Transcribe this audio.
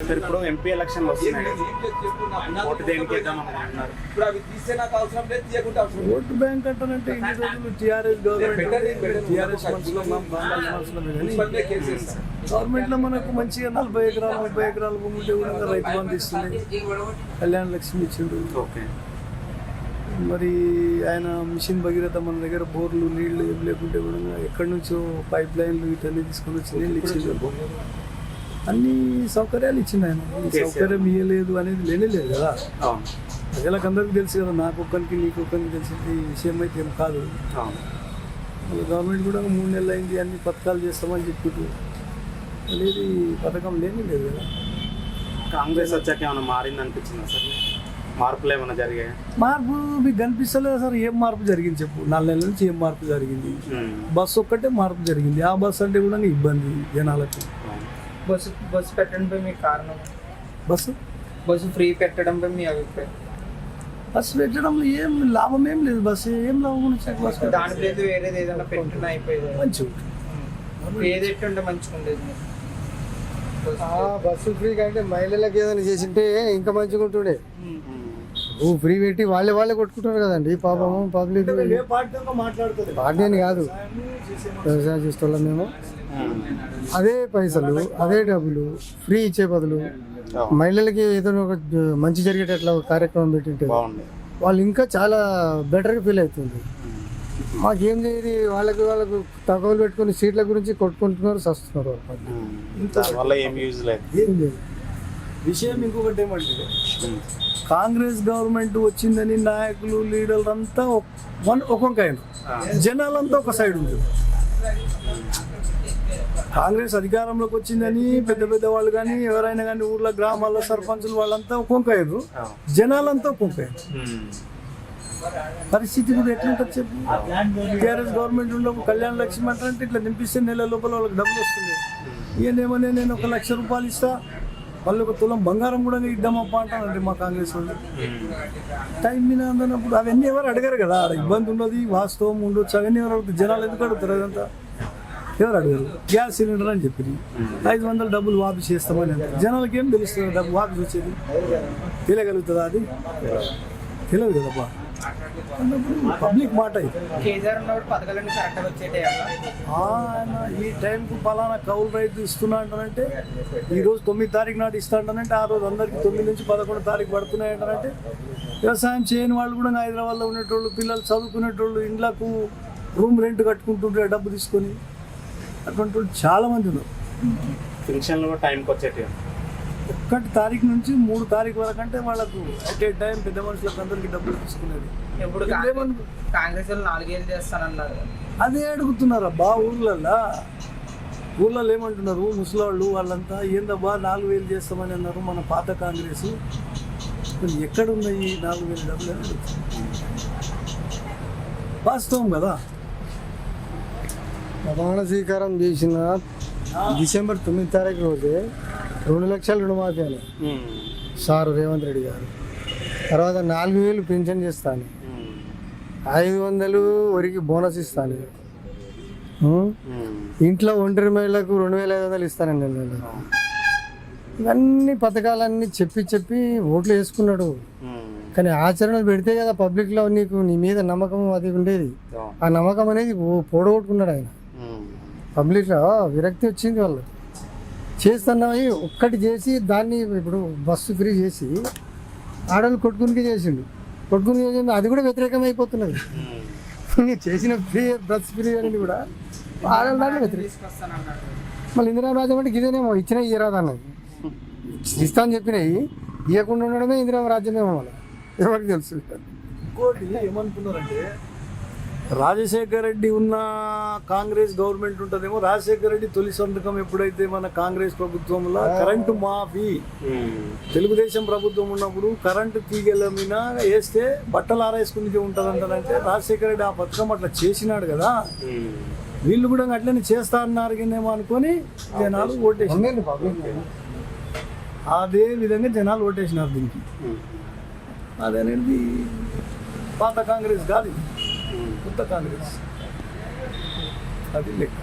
Sir ఇప్పుడు MP ఎలక్షన్లు వస్తున్నాయి, ఓటు దేనికి వేద్దాం అనుకుంటున్నారు? ఓటు బ్యాంక్ అంటానంటే ఇన్ని రోజులు టీఆర్ఎస్ గవర్నమెంట్ లో మనకు మంచిగా 40 ఎకరాలు 30 ఎకరాలు భూమి ఉంటే కూడా రైతు బంధు ఇస్తుంది, కళ్యాణ లక్ష్మి ఇచ్చిండు. ఓకే, మరి ఆయన మిషన్ భగీరథ మన దగ్గర బోర్లు నీళ్లు ఏం లేకుంటే కూడా ఎక్కడి నుంచో పైప్ లైన్లు ఇటన్నీ తీసుకొని వచ్చి నీళ్ళు ఇచ్చిండు. అన్ని సౌకర్యాలు ఇచ్చిండు ఆయన. ఈ సౌకర్యం ఇవ్వలేదు అనేది లేదు కదా. ప్రజలకు అందరికీ తెలుసు కదా, నాకు ఒక్కరికి నీకు ఒక్కరికి తెలిసింది ఈ విషయం అయితే ఏం కాదు. గవర్నమెంట్ కూడా 3 నెలలు అయింది, అన్ని పథకాలు చేస్తామని చెప్పుకుంటూ అనేది పథకం లేదు కదా. కాంగ్రెస్ వచ్చాక ఏమైనా మారింది అనిపించిందా సార్? మార్పులు ఏమైనా జరిగాయి? మార్పు మీకు కనిపిస్తలేదు సార్. ఏం మార్పు జరిగింది చెప్పు? 4 నెలల నుంచి ఏం మార్పు జరిగింది? బస్సు ఒక్కటే మార్పు జరిగింది. ఆ బస్సు అంటే కూడా ఇబ్బంది జనాలకు. బస్సు పెట్టడంపై మీ కారణం? బస్సు ఫ్రీ పెట్టడంపై మీ అభిప్రాయం? బస్సు పెట్టడంలో ఏం లాభం ఏం లేదు. బస్సు ఏం లాభం గురించి దాని లేదు, వేరేది ఏదైనా పెట్టినా అయిపోయేది. మంచిగా ఏది ఎట్టుంటే మంచిగా ఉండేది. బస్సు ఫ్రీ కంటే మహిళలకు ఏదైనా చేసింటే ఇంకా మంచిగా ఉంటుండే. ఫ్రీ పెట్టి వాళ్ళే కొట్టుకుంటారు కదండి పాపము. పబ్లిక్ పార్టీ అని కాదు, వ్యవసాయం చేస్తున్నాం మేము. అదే పైసలు అదే డబ్బులు ఫ్రీ ఇచ్చే బదులు మహిళలకి ఏదైనా ఒక మంచి జరిగేటట్లా ఒక కార్యక్రమం పెట్టింటే వాళ్ళు ఇంకా చాలా బెటర్గా ఫీల్ అవుతుంది. మాకేం చేయదు, వాళ్ళకు తగవలు పెట్టుకుని సీట్ల గురించి కొట్టుకుంటున్నారు, సస్తున్నారు. ఏం లేదు. విషయం ఇంకొకటి ఏమంటే, కాంగ్రెస్ గవర్నమెంట్ వచ్చిందని నాయకులు లీడర్లు అంతా ఒక్కొక్క జనాలంతా ఒక సైడ్ ఉంది. కాంగ్రెస్ అధికారంలోకి వచ్చిందని పెద్ద వాళ్ళు కానీ ఎవరైనా కానీ ఊర్లో గ్రామాల్లో సర్పంచులు వాళ్ళంతా ఒక్కొక్క జనాలంతా ఒక్కొక్క పరిస్థితి కూడా ఎట్లుంటుంది చెప్పు? టీఆర్ఎస్ గవర్నమెంట్ ఉండవు, కళ్యాణ లక్ష్మి అంటే ఇట్లా నింపిస్తే నెల లోపల వాళ్ళకి డబ్బులు వస్తుంది. ఈయనేమనే నేను 1 లక్ష రూపాయలు ఇస్తా, వాళ్ళు 1 తులం బంగారం కూడా ఇద్దామప్ప అంటానంటే మా కాంగ్రెస్ వాళ్ళు. టైం మీద అందనప్పుడు అవన్నీ ఎవరు అడగారు కదా. ఇబ్బంది ఉన్నది, వాస్తవం ఉండొచ్చు, అవన్నీ ఎవరు అడుగుతారు? జనాలు ఎందుకు అడుగుతారు? అదంతా ఎవరు అడగారు? గ్యాస్ సిలిండర్ అని చెప్పి 500 డబ్బులు వాపస్ చేస్తామని అంటారు. జనాలకి ఏం తెలుస్తుంది డబ్బు వాపస్ వచ్చేది? తెలియగలుగుతుందా? అది తెలియదు కదబ్బా. పబ్లిక్ మాట ఆయన ఈ టైంకు పలానా కౌలు రైతు ఇస్తున్నా అంటానంటే, ఈరోజు 9 తారీఖు నాటి ఇస్తా అంటానంటే ఆ రోజు అందరికి 9 నుంచి 11 తారీఖు పడుతున్నాయి అంటానంటే, వ్యవసాయం చేయని వాళ్ళు కూడా హైదరాబాద్లో ఉండేటోళ్ళు, పిల్లలు చదువుకునేటోళ్ళు, ఇండ్లకు రూమ్ రెంట్ కట్టుకుంటుంటే డబ్బు తీసుకొని అటువంటి వాళ్ళు చాలామంది ఉన్నారు. పెన్షన్లు కూడా టైంకి వచ్చేటి 1 తారీఖు నుంచి 3 తారీఖు వరకు అంటే వాళ్ళకు అట్ ఏ టైం పెద్ద మనుషులకు అందరికి డబ్బులు తీసుకునేది. ఇప్పుడు కాంగ్రెస్ వాళ్ళు 4 ఏళ్ళు చేస్తానన్నారు. అదే అడుగుతున్నారు అబ్బా. ఊళ్ళో ఏమంటున్నారు ముసలాళ్ళు వాళ్ళంతా, ఏందబ్బా 4,000 చేస్తామని అన్నారు మన పాత కాంగ్రెస్, ఎక్కడున్నాయి 4,000 డబ్బులు అని వాస్తవం కదా. ప్రమాణ స్వీకారం చేసిన డిసెంబర్ 9 తారీఖు రోజే 2 లక్షల రుణమాఫీ అని సార్ రేవంత్ రెడ్డి గారు. తర్వాత 4,000 పెన్షన్ చేస్తాను, 500 వరికి బోనస్ ఇస్తాను, ఇంట్లో ఒంటరి మహిళలకు 2,500 ఇస్తానండి. ఇవన్నీ పథకాలన్నీ చెప్పి ఓట్లు వేసుకున్నాడు. కానీ ఆచరణలు పెడితే కదా పబ్లిక్లో నీ మీద నమ్మకం అది ఉండేది. ఆ నమ్మకం అనేది పోడగొట్టుకున్నాడు ఆయన. పబ్లిక్లో విరక్తి వచ్చింది. వాళ్ళు చేస్తున్నాయి ఒక్కటి చేసి దాన్ని ఇప్పుడు బస్సు ఫ్రీ చేసి ఆడవాళ్ళు కొట్టుకునికి చేసిండు. అది కూడా వ్యతిరేకం అయిపోతున్నది. చేసిన ఫ్రీ బస్ ఫ్రీ అనేది కూడా ఆడవాళ్ళు దాన్ని వ్యతిరేకం. మళ్ళీ ఇందిరా రాజ్యం అంటే ఇదేనేమో ఇచ్చినా ఇయ్యరాదన్నది. ఇస్తా అని చెప్పినాయి, ఇవ్వకుండా ఉండడమే ఇందిరా రాజ్యమేమో మళ్ళీ ఎవరికి తెలుసు. ఇంకోటి ఏమనుకున్నారంటే, రాజశేఖర రెడ్డి ఉన్న కాంగ్రెస్ గవర్నమెంట్ ఉంటుందేమో. రాజశేఖర రెడ్డి తొలి సంతకం ఎప్పుడైతే మన కాంగ్రెస్ ప్రభుత్వంలో కరెంటు మాఫీ, తెలుగుదేశం ప్రభుత్వం ఉన్నప్పుడు కరెంటు తీగల మీద వేస్తే బట్టలు ఆరేసుకుని ఉంటుందంటారంటే, రాజశేఖర రెడ్డి ఆ పథకం అట్లా చేసినాడు కదా, వీళ్ళు కూడా అట్లనే చేస్తా అన్నారేమో అనుకొని జనాలు ఓటేసినారు. అదే విధంగా జనాలు ఓటేసినారు దీనికి. అదేనేది పాత కాంగ్రెస్ కాదు, కొత్త కాంగ్రెస్. అది లెక్క.